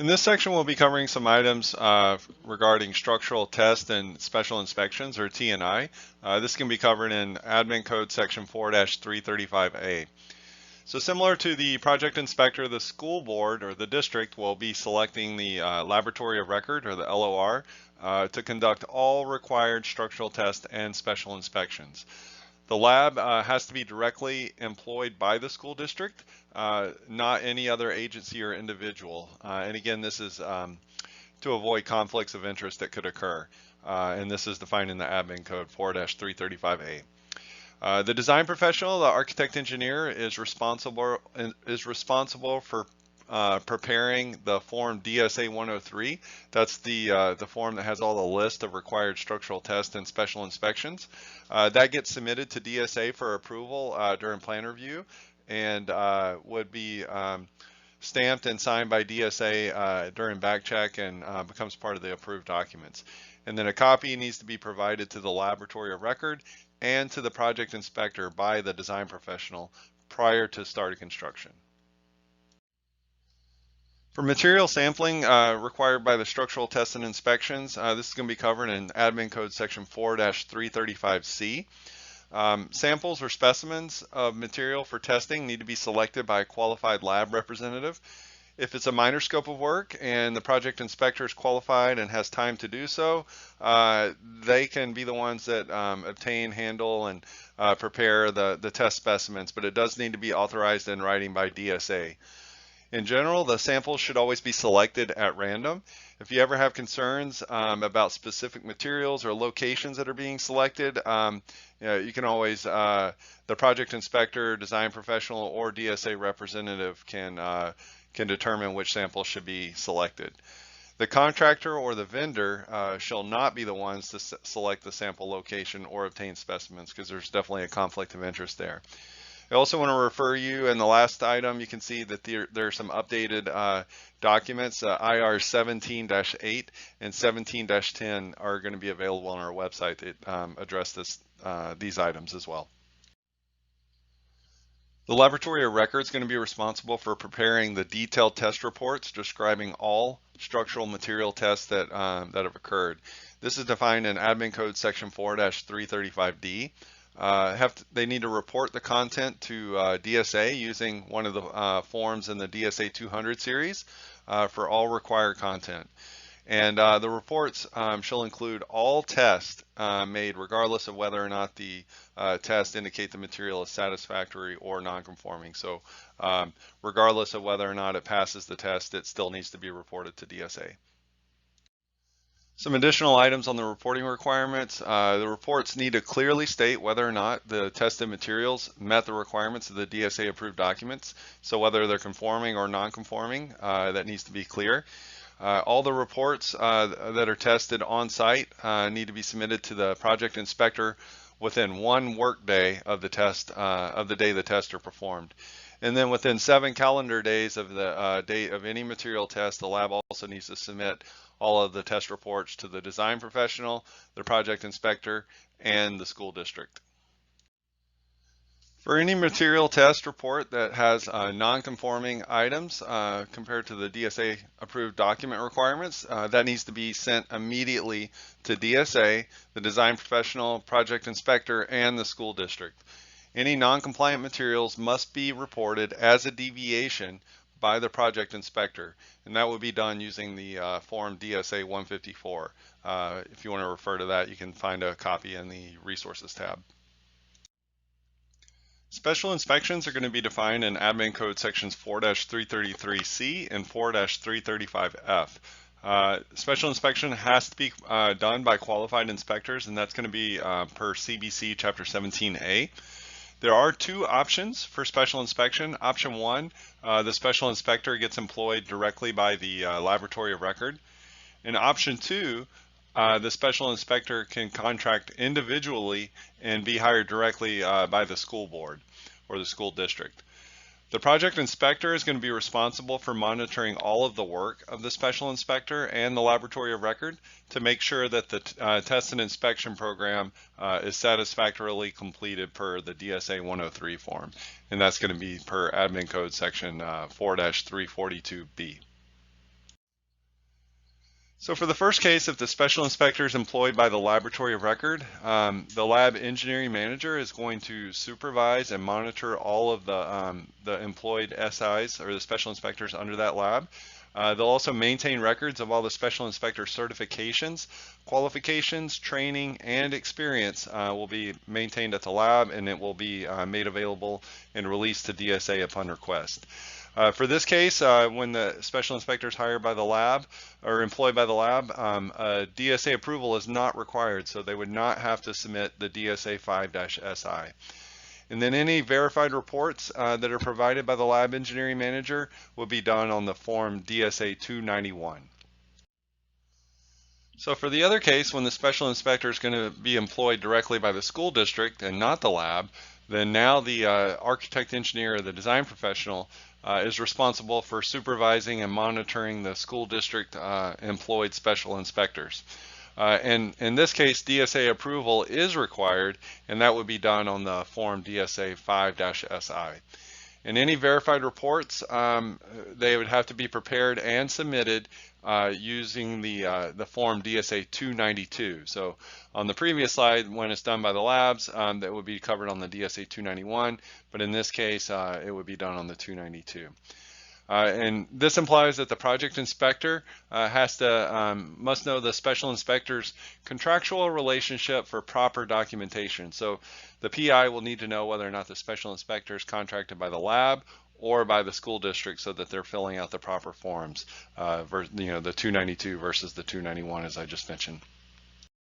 In this section, we'll be covering some items regarding structural test and special inspections, or T&I. This can be covered in Admin Code Section 4-335A. So similar to the project inspector, the school board or the district will be selecting the laboratory of record, or the LOR, to conduct all required structural tests and special inspections. The lab has to be directly employed by the school district, not any other agency or individual. And again, this is to avoid conflicts of interest that could occur. And this is defined in the Admin Code 4-335A. The design professional, the architect engineer, is responsible for preparing the form DSA-103. That's the form that has all the list of required structural tests and special inspections. That gets submitted to DSA for approval during plan review, and would be stamped and signed by DSA during back check, and becomes part of the approved documents. And then a copy needs to be provided to the laboratory of record and to the project inspector by the design professional prior to start of construction. For material sampling required by the structural tests and inspections, this is going to be covered in Admin Code Section 4-335C. Samples or specimens of material for testing need to be selected by a qualified lab representative. If it's a minor scope of work and the project inspector is qualified and has time to do so, they can be the ones that obtain, handle, and prepare the test specimens, but it does need to be authorized in writing by DSA. In general, the samples should always be selected at random. If you ever have concerns about specific materials or locations that are being selected, you can always, the project inspector, design professional, or DSA representative can determine which samples should be selected. The contractor or the vendor shall not be the ones to select the sample location or obtain specimens, because there's definitely a conflict of interest there. I also want to refer you, in the last item, you can see that there are some updated documents. IR 17-8 and 17-10 are going to be available on our website that address these items as well. The laboratory of record is going to be responsible for preparing the detailed test reports describing all structural material tests that have occurred. This is defined in Admin Code Section 4-335D. They need to report the content to DSA using one of the forms in the DSA 200 series for all required content. And the reports shall include all tests made regardless of whether or not the tests indicate the material is satisfactory or nonconforming. So regardless of whether or not it passes the test, it still needs to be reported to DSA. Some additional items on the reporting requirements. The reports need to clearly state whether or not the tested materials met the requirements of the DSA-approved documents. So whether they're conforming or non-conforming, that needs to be clear. All the reports that are tested on site need to be submitted to the project inspector within 1 work day of the test, of the day the tests are performed. And then within 7 calendar days of the date of any material test, the lab also needs to submit all of the test reports to the design professional, the project inspector, and the school district. For any material test report that has non-conforming items compared to the DSA approved document requirements, that needs to be sent immediately to DSA, the design professional, project inspector, and the school district. Any non-compliant materials must be reported as a deviation by the project inspector, and that will be done using the form DSA 154. If you want to refer to that, you can find a copy in the resources tab. Special inspections are going to be defined in Admin Code Sections 4-333C and 4-335F. Special inspection has to be done by qualified inspectors, and that's going to be per CBC Chapter 17A. There are 2 options for special inspection. Option 1, the special inspector gets employed directly by the laboratory of record. And option 2, the special inspector can contract individually and be hired directly by the school board or the school district. The project inspector is going to be responsible for monitoring all of the work of the special inspector and the laboratory of record to make sure that the test and inspection program is satisfactorily completed per the DSA 103 form. And that's going to be per Admin Code Section 4-342B. So for the first case, if the special inspector is employed by the laboratory of record, the lab engineering manager is going to supervise and monitor all of the employed SIs or the special inspectors under that lab. They'll also maintain records of all the special inspector certifications, qualifications, training, and experience will be maintained at the lab, and it will be made available and released to DSA upon request. For this case, when the special inspector is hired by the lab or employed by the lab, a DSA approval is not required, so they would not have to submit the DSA-5-SI. And then any verified reports that are provided by the lab engineering manager will be done on the form DSA-291. So for the other case, when the special inspector is going to be employed directly by the school district and not the lab, then now the architect, engineer, or the design professional is responsible for supervising and monitoring the school district employed special inspectors. And in this case, DSA approval is required, and that would be done on the form DSA-5-SI. And any verified reports, they would have to be prepared and submitted using the form DSA-292. So on the previous slide, when it's done by the labs, that would be covered on the DSA-291, but in this case, it would be done on the 292. And this implies that the project inspector must know the special inspector's contractual relationship for proper documentation. So the PI will need to know whether or not the special inspector is contracted by the lab or by the school district so that they're filling out the proper forms, the 292 versus the 291 as I just mentioned.